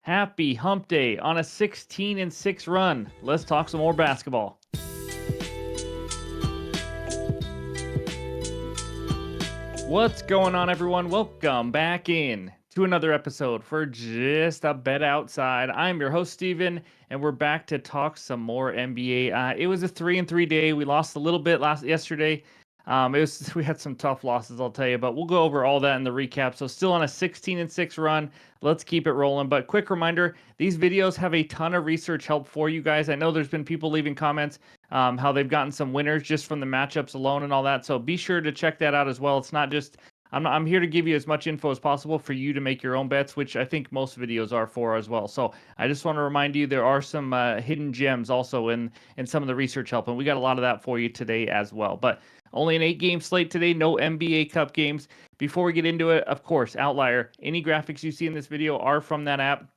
Happy hump day on a 16-6 run. Let's talk some more basketball. What's going on, everyone? Welcome back in to another episode for Just a Bet Outside. I'm your host, Steven, and we're back to talk some more NBA. It was a 3-3 day. We lost a little bit yesterday. We had some tough losses, I'll tell you, but we'll go over all that in the recap. So still on a 16-6 run. Let's keep it rolling. But quick reminder, these videos have a ton of research help for you guys. I know there's been people leaving comments how they've gotten some winners just from the matchups alone and all that. So be sure to check that out as well. It's not just I'm here to give you as much info as possible for you to make your own bets, which I think most videos are for as well. So I just want to remind you there are some hidden gems also in some of the research help, and we got a lot of that for you today as well. But only an 8-game slate today, no NBA Cup games. Before we get into it, of course, Outlier. Any graphics you see in this video are from that app.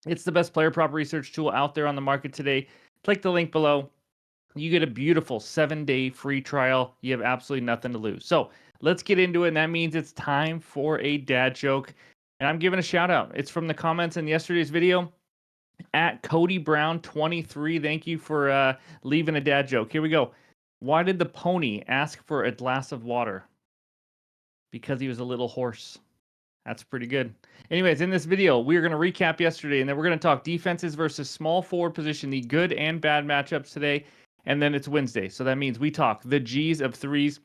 It's the best player prop research tool out there on the market today. Click the link below. You get a beautiful 7-day free trial. You have absolutely nothing to lose. So let's get into it. And that means it's time for a dad joke. And I'm giving a shout out. It's from the comments in yesterday's video at Cody Brown 23. Thank you for leaving a dad joke. Here we go. Why did the pony ask for a glass of water? Because he was a little horse. That's pretty good. Anyways, in this video, we're going to recap yesterday, and then we're going to talk defenses versus small forward position, the good and bad matchups today. And then it's Wednesday. So that means we talk the G's of threes,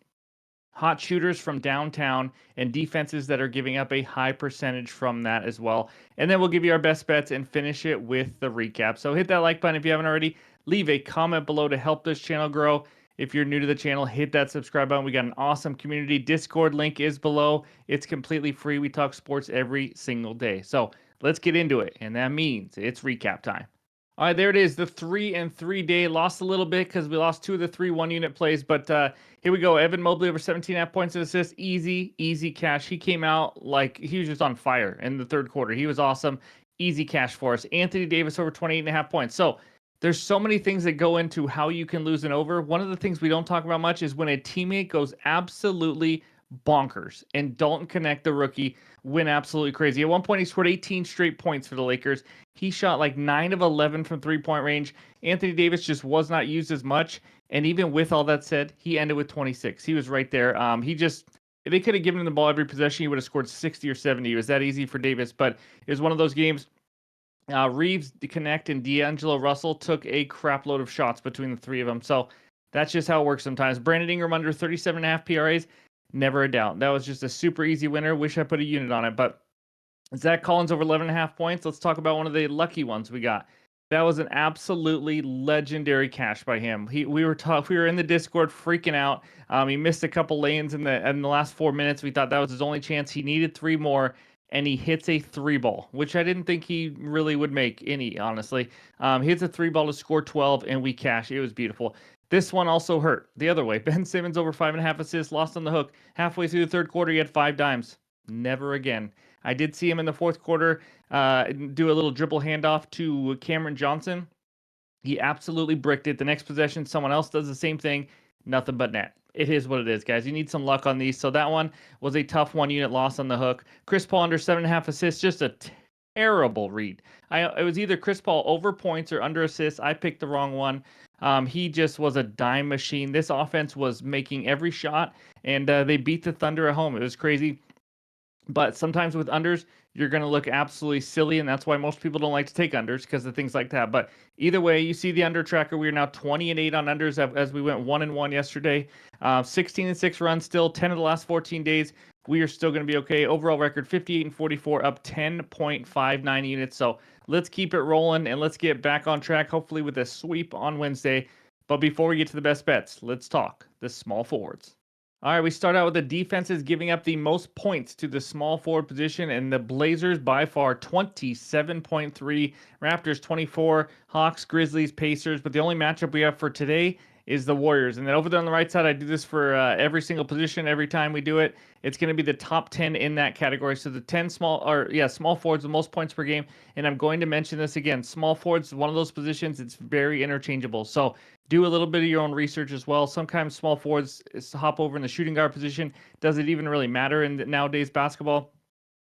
hot shooters from downtown, and defenses that are giving up a high percentage from that as well. And then we'll give you our best bets and finish it with the recap. So hit that like button if you haven't already. Leave a comment below to help this channel grow. If you're new to the channel, hit that subscribe button. We got an awesome community. Discord link is below. It's completely free. We talk sports every single day. So let's get into it. And that means it's recap time. All right, there it is. The 3-3 day. Lost a little bit because we lost 2 of the 3 1-unit plays. But here we go. Evan Mobley over 17.5 points and assists. Easy cash. He came out like he was just on fire in the third quarter. He was awesome. Easy cash for us. Anthony Davis over 28.5 points. So there's so many things that go into how you can lose an over. One of the things we don't talk about much is when a teammate goes absolutely bonkers and Dalton Connect, the rookie, went absolutely crazy. At one point, he scored 18 straight points for the Lakers. He shot like 9 of 11 from three-point range. Anthony Davis just was not used as much. And even with all that said, he ended with 26. He was right there. They could have given him the ball every possession. He would have scored 60 or 70. It was that easy for Davis. But it was one of those games. Reeves, Connect, and D'Angelo Russell took a crap load of shots between the three of them. So that's just how it works sometimes. Brandon Ingram under 37.5 PRAs, never a doubt. That was just a super easy winner. Wish I put a unit on it. But Zach Collins over 11.5 points. Let's talk about one of the lucky ones we got. That was an absolutely legendary cash by him. We were in the Discord freaking out. He missed a couple lanes in the last 4 minutes. We thought that was his only chance. He needed 3 more. And he hits a 3-ball, which I didn't think he really would make any, honestly. He hits a 3-ball to score 12, and we cash. It was beautiful. This one also hurt the other way. Ben Simmons over 5.5 assists, lost on the hook. Halfway through the third quarter, he had 5 dimes. Never again. I did see him in the fourth quarter do a little dribble handoff to Cameron Johnson. He absolutely bricked it. The next possession, someone else does the same thing. Nothing but net. It is what it is, guys. You need some luck on these. So that one was a tough 1-unit loss on the hook. Chris Paul under 7.5 assists, just a terrible read. It was either Chris Paul over points or under assists. I picked the wrong one. He just was a dime machine. This offense was making every shot, and they beat the Thunder at home. It was crazy. But sometimes with unders, you're going to look absolutely silly, and that's why most people don't like to take unders because of things like that. But either way, you see the under tracker. We are now 20-8 on unders as we went 1-1 yesterday. 16-6 runs still, 10 of the last 14 days. We are still going to be okay. Overall record 58-44, up 10.59 units. So let's keep it rolling and let's get back on track, hopefully with a sweep on Wednesday. But before we get to the best bets, let's talk the small forwards. All right, we start out with the defenses giving up the most points to the small forward position, and the Blazers by far 27.3, Raptors 24, Hawks, Grizzlies, Pacers. But the only matchup we have for today is the Warriors. And then over there on the right side, I do this for every single position every time we do it. It's going to be the top 10 in that category. So the 10 small forwards, the most points per game. And I'm going to mention this again. Small forwards, one of those positions, it's very interchangeable. So do a little bit of your own research as well. Sometimes small forwards hop over in the shooting guard position. Does it even really matter in nowadays basketball?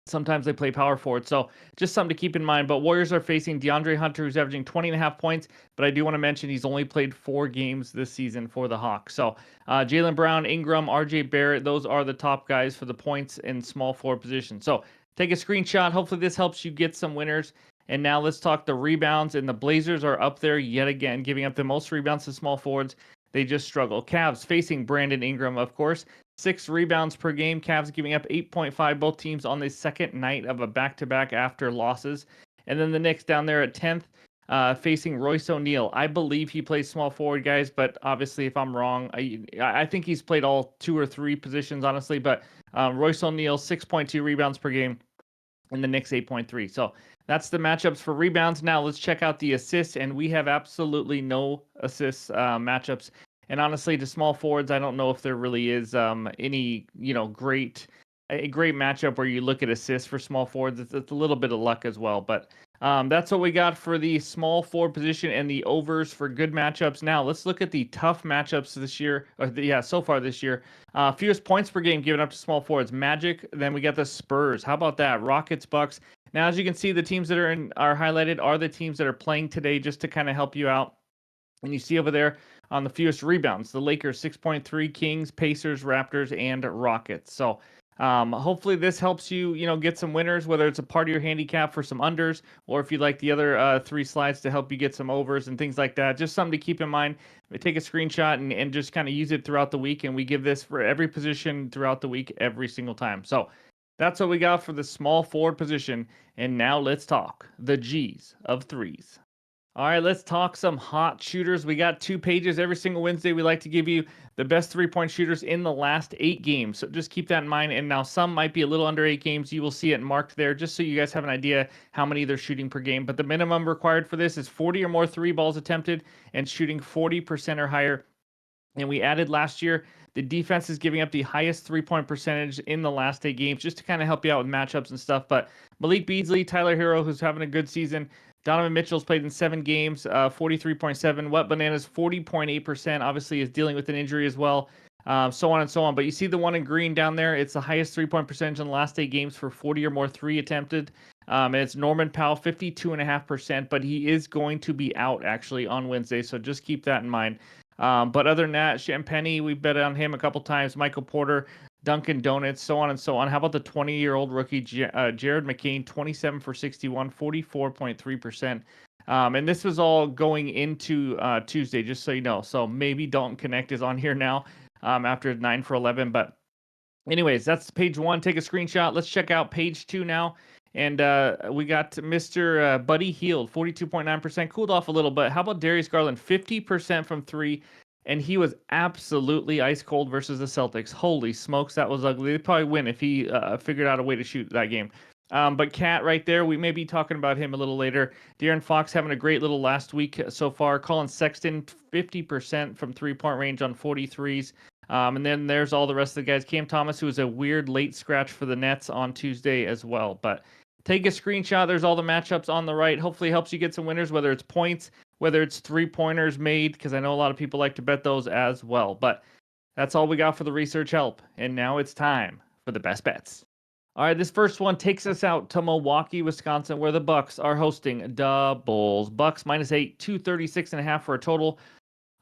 Sometimes they play power forward. So just something to keep in mind. But Warriors are facing DeAndre Hunter, who's averaging 20.5 points. But I do want to mention he's only played 4 games this season for the Hawks. So Jaylen Brown, Ingram, RJ Barrett, those are the top guys for the points in small forward position. So take a screenshot. Hopefully this helps you get some winners. And now let's talk the rebounds. And the Blazers are up there yet again, giving up the most rebounds to small forwards. They just struggle. Cavs facing Brandon Ingram, of course. 6 rebounds per game. Cavs giving up 8.5. Both teams on the second night of a back-to-back after losses. And then the Knicks down there at 10th, facing Royce O'Neal. I believe he plays small forward, guys, but obviously if I'm wrong, I think he's played all 2 or 3 positions, honestly. But Royce O'Neal, 6.2 rebounds per game, and the Knicks 8.3. So that's the matchups for rebounds. Now let's check out the assists, and we have absolutely no assists matchups. And honestly, to small forwards, I don't know if there really is any great matchup where you look at assists for small forwards. It's a little bit of luck as well, but that's what we got for the small forward position and the overs for good matchups. Now let's look at the tough matchups this year. So far this year, fewest points per game given up to small forwards. Magic. Then we got the Spurs. How about that? Rockets, Bucks. Now, as you can see, the teams that are highlighted are the teams that are playing today, just to kind of help you out. And you see over there on the fewest rebounds, the Lakers 6.3, Kings, Pacers, Raptors, and Rockets. So hopefully this helps you, get some winners, whether it's a part of your handicap for some unders, or if you'd like the other 3 slides to help you get some overs and things like that. Just something to keep in mind. Take a screenshot and just kind of use it throughout the week. And we give this for every position throughout the week, every single time. So that's what we got for the small forward position. And now let's talk the G's of threes. All right, let's talk some hot shooters. We got 2 pages every single Wednesday. We like to give you the best 3-point shooters in the last 8 games. So just keep that in mind. And now some might be a little under 8 games. You will see it marked there just so you guys have an idea how many they're shooting per game. But the minimum required for this is 40 or more 3 balls attempted and shooting 40% or higher. And we added last year, the defense is giving up the highest 3-point percentage in the last 8 games, just to kind of help you out with matchups and stuff. But Malik Beasley, Tyler Hero, who's having a good season. Donovan Mitchell's played in 7 games, 43.7. What Bananas, 40.8%. Obviously, is dealing with an injury as well. So on and so on. But you see the one in green down there. It's the highest 3-point percentage in the last 8 games for 40 or more 3 attempted. And it's Norman Powell, 52.5%. But he is going to be out actually on Wednesday. So just keep that in mind. But other than that, Champagny, we bet on him a couple times. Michael Porter, Dunkin' Donuts, so on and so on. How about the 20-year-old rookie, Jared McCain, 27 for 61, 44.3%. And this was all going into Tuesday, just so you know. So maybe Dalton Connect is on here now after 9 for 11. But anyways, that's page 1. Take a screenshot. Let's check out page 2 now. And we got Mr. Buddy Hield, 42.9%. Cooled off a little, but how about Darius Garland, 50% from 3? And he was absolutely ice cold versus the Celtics. Holy smokes, that was ugly. They'd probably win if he figured out a way to shoot that game. But Cat right there, we may be talking about him a little later. De'Aaron Fox having a great little last week so far. Colin Sexton, 50% from 3-point range on 43s. And then there's all the rest of the guys. Cam Thomas, who was a weird late scratch for the Nets on Tuesday as well. But take a screenshot. There's all the matchups on the right. Hopefully helps you get some winners, whether it's points, whether it's 3-pointers made, because I know a lot of people like to bet those as well. But that's all we got for the research help. And now it's time for the best bets. All right, this first one takes us out to Milwaukee, Wisconsin, where the Bucks are hosting the Bulls. Bucks -8, 236.5 for a total.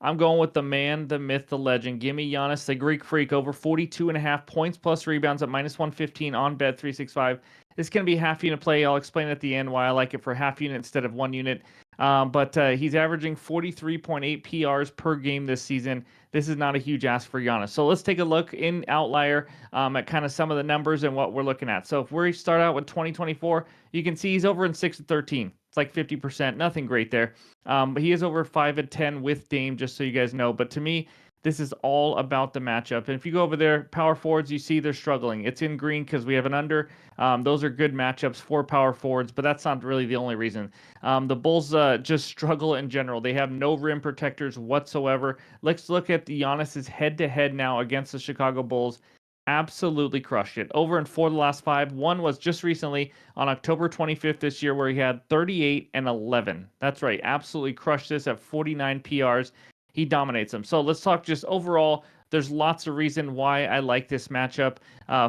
I'm going with the man, the myth, the legend. Give me Giannis, the Greek freak, over 42.5 points plus rebounds at -115 on Bet365. This can be half unit play. I'll explain at the end why I like it for half unit instead of 1 unit. But he's averaging 43.8 PRs per game this season. This is not a huge ask for Giannis. So let's take a look in Outlier at kind of some of the numbers and what we're looking at. So if we start out with 2024, you can see he's over in 6 of 13. It's like 50%. Nothing great there. But he is over 5 of 10 with Dame, just so you guys know. But to me, this is all about the matchup. And if you go over there, power forwards, you see they're struggling. It's in green because we have an under. Those are good matchups for power forwards, but that's not really the only reason. The Bulls just struggle in general. They have no rim protectors whatsoever. Let's look at the Giannis's head-to-head now against the Chicago Bulls. Absolutely crushed it. Over in 4 of the last 5. One was just recently on October 25th this year where he had 38 and 11. That's right. Absolutely crushed this at 49 PRs. He dominates them. So let's talk just overall There's lots of reason why I like this matchup.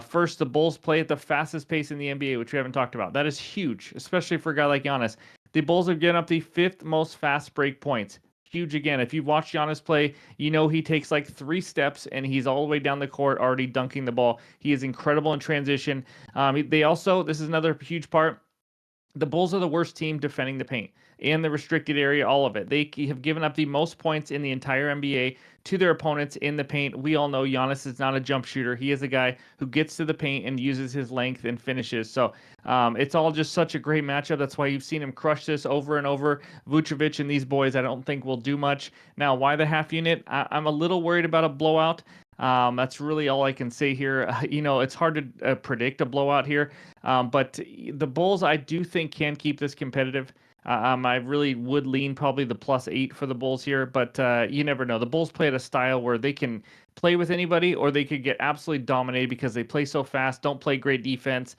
First, the Bulls play at the fastest pace in the NBA, which we haven't talked about. That is huge, especially for a guy like Giannis. The Bulls have given up the fifth most fast break points. Huge again. If you've watched Giannis play, you know he takes like 3 steps and he's all the way down the court already dunking the ball. He is incredible in transition. They also, this is another huge part, the Bulls are the worst team defending the paint and the restricted area, all of it. They have given up the most points in the entire NBA to their opponents in the paint. We all know Giannis is not a jump shooter. He is a guy who gets to the paint and uses his length and finishes. So it's all just such a great matchup. That's why you've seen him crush this over and over. Vucevic and these boys, I don't think will do much. Now, why the half unit? I'm a little worried about a blowout. That's really all I can say here. It's hard to predict a blowout here. But the Bulls, I do think, can keep this competitive. I really would lean probably the +8 for the Bulls here, but you never know. The Bulls play at a style where they can play with anybody, or they could get absolutely dominated because they play so fast, don't play great defense.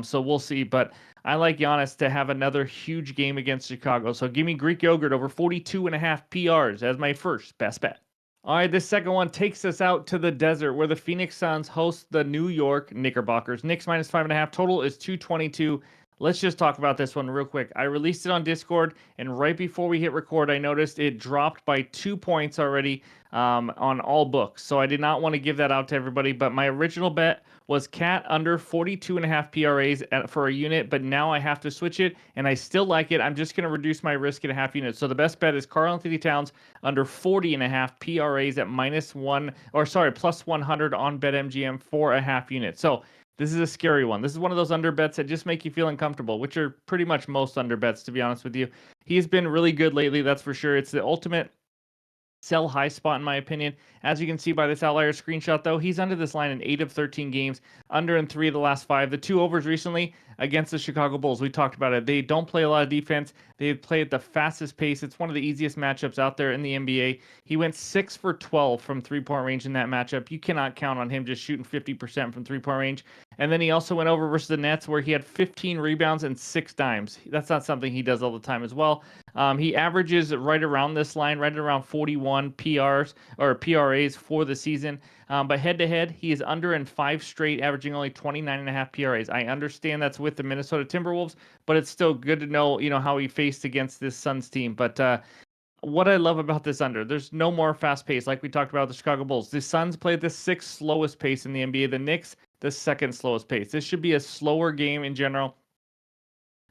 So we'll see. But I like Giannis to have another huge game against Chicago. So give me Greek yogurt over 42.5 PRs as my first best bet. All right, this second one takes us out to the desert where the Phoenix Suns host the New York Knickerbockers. Knicks -5.5. Total is 222. Let's just talk about this one real quick. I released it on Discord, and right before we hit record, I noticed it dropped by 2 points already on all books. So I did not want to give that out to everybody, but my original bet was Cat under 42.5 PRAs for a unit, but now I have to switch it, and I still like it. I'm just going to reduce my risk at a half unit. So the best bet is Karl-Anthony Towns under 40.5 PRAs at +100 on BetMGM for a half unit. So this is a scary one. This is one of those under bets that just make you feel uncomfortable, which are pretty much most under bets, to be honest with you. He's been really good lately, that's for sure. It's the ultimate sell high spot, in my opinion. As you can see by this outlier screenshot, though, he's under this line in 8 of 13 games, under in 3 of the last 5. The 2 overs recently against the Chicago Bulls. We talked about it. They don't play a lot of defense. They play at the fastest pace. It's one of the easiest matchups out there in the NBA. He went 6 for 12 from three-point range in that matchup. You cannot count on him just shooting 50% from three-point range. And then he also went over versus the Nets where he had 15 rebounds and 6 dimes. That's not something he does all the time as well. He averages right around this line, right around 41 PRs or PRAs for the season. But head-to-head, he is under in 5 straight, averaging only 29.5 PRAs. I understand that's with the Minnesota Timberwolves, but it's still good to know, how he faced against this Suns team. But what I love about this under, there's no more fast pace like we talked about with the Chicago Bulls. The Suns played the 6th slowest pace in the NBA. The Knicks, the 2nd slowest pace. This should be a slower game in general.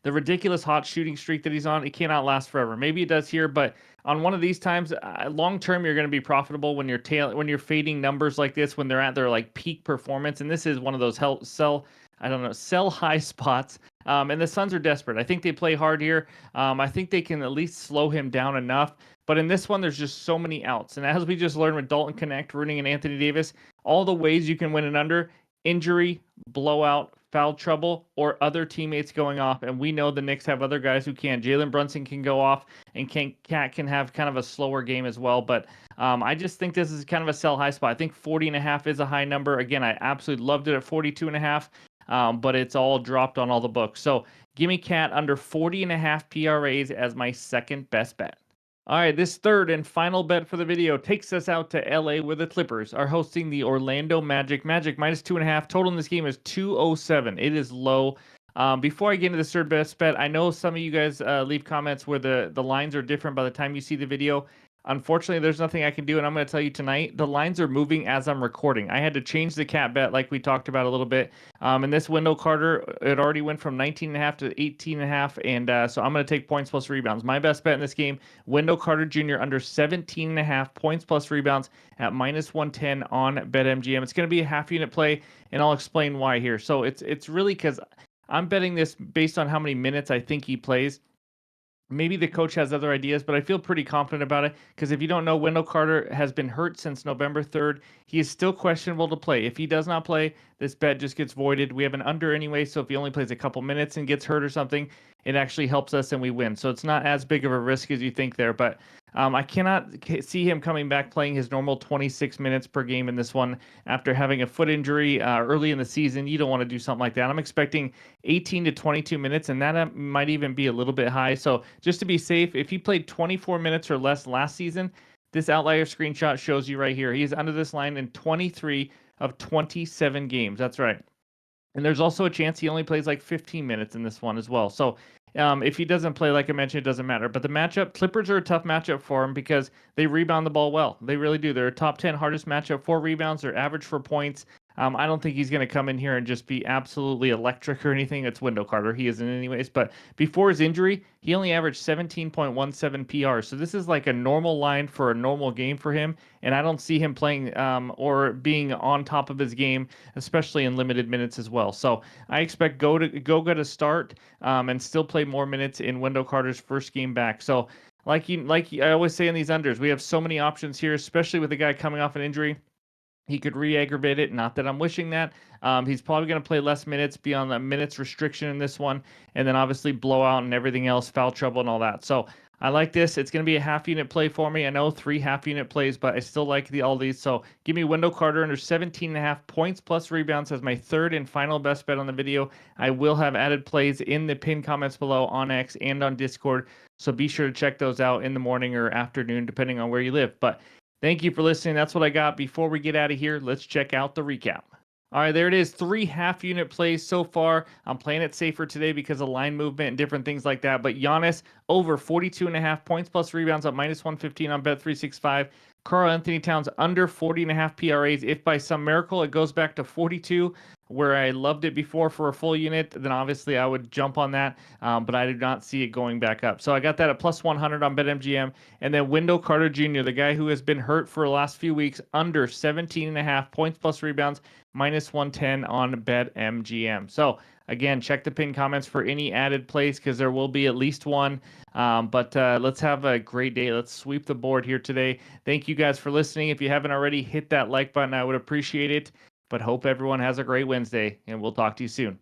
The ridiculous hot shooting streak that he's on, it cannot last forever. Maybe it does here, but on one of these times, long term, you're going to be profitable when you're fading numbers like this when they're at their like peak performance. And this is one of those sell high spots. And the Suns are desperate. I think they play hard here. I think they can at least slow him down enough. But in this one, there's just so many outs. And as we just learned with Dalton Connect, Rooney, and Anthony Davis, all the ways you can win an under: injury, blowout, foul trouble, or other teammates going off. And we know the Knicks have other guys who can. Jalen Brunson can go off, and Cat can have kind of a slower game as well. But I just think this is kind of a sell high spot. I think 40.5 is a high number. Again, I absolutely loved it at 42.5, but it's all dropped on all the books. So give me Cat under 40.5 PRAs as my second best bet. All right, this third and final bet for the video takes us out to LA where the Clippers are hosting the Orlando Magic. Magic -2.5. Total in this game is 207. It is low. Before I get into the third best bet, I know some of you guys leave comments where the lines are different by the time you see the video. Unfortunately, there's nothing I can do, and I'm going to tell you tonight, the lines are moving as I'm recording. I had to change the cat bet like we talked about a little bit. And this Wendell Carter, it already went from 19.5 to 18.5, and so I'm going to take points plus rebounds. My best bet in this game, Wendell Carter Jr. under 17.5 points plus rebounds at -110 on BetMGM. It's going to be a half unit play, and I'll explain why here. So it's really because I'm betting this based on how many minutes I think he plays. Maybe the coach has other ideas, but I feel pretty confident about it because if you don't know, Wendell Carter has been hurt since November 3rd. He is still questionable to play. If he does not play, this bet just gets voided. We have an under anyway, so if he only plays a couple minutes and gets hurt or something, it actually helps us and we win. So it's not as big of a risk as you think there, but I cannot see him coming back playing his normal 26 minutes per game in this one after having a foot injury early in the season. You don't want to do something like that. I'm expecting 18 to 22 minutes, and that might even be a little bit high. So just to be safe, if he played 24 minutes or less last season, This outlier screenshot shows you right here. He is under this line in 23 of 27 games. That's right. And there's also a chance he only plays like 15 minutes in this one as well. So if he doesn't play, like I mentioned, it doesn't matter. But the matchup, Clippers are a tough matchup for him because they rebound the ball well. They really do. They're a top 10 hardest matchup for rebounds. They're average for points. I don't think he's going to come in here and just be absolutely electric or anything. It's Wendell Carter. He isn't anyways. But before his injury, he only averaged 17.17 PR. So this is like a normal line for a normal game for him. And I don't see him playing or being on top of his game, especially in limited minutes as well. So I expect Goga to start and still play more minutes in Wendell Carter's first game back. So I always say in these unders, we have so many options here, especially with a guy coming off an injury. He could re-aggravate it. Not that I'm wishing that. He's probably going to play less minutes, be on the minutes restriction in this one, and then obviously blowout and everything else, foul trouble and all that. So I like this. It's going to be a half unit play for me. I know 3 half unit plays, but I still like all these. So give me Wendell Carter under 17.5 points plus rebounds as my third and final best bet on the video. I will have added plays in the pinned comments below on X and on Discord. So be sure to check those out in the morning or afternoon, depending on where you live. But thank you for listening. That's what I got. Before we get out of here, let's check out the recap. All right, there it is. 3 half unit plays so far. I'm playing it safer today because of line movement and different things like that. But Giannis over 42.5 points plus rebounds at -115 on Bet365. Karl Anthony Towns under 40.5 PRAs. If by some miracle it goes back to 42, where I loved it before for a full unit, then obviously I would jump on that. But I do not see it going back up. So I got that at +100 on BetMGM. And then Wendell Carter Jr., the guy who has been hurt for the last few weeks, under 17.5 points plus rebounds, -110 on BetMGM. So again, check the pinned comments for any added plays because there will be at least one. But let's have a great day. Let's sweep the board here today. Thank you guys for listening. If you haven't already, hit that like button. I would appreciate it. But hope everyone has a great Wednesday, and we'll talk to you soon.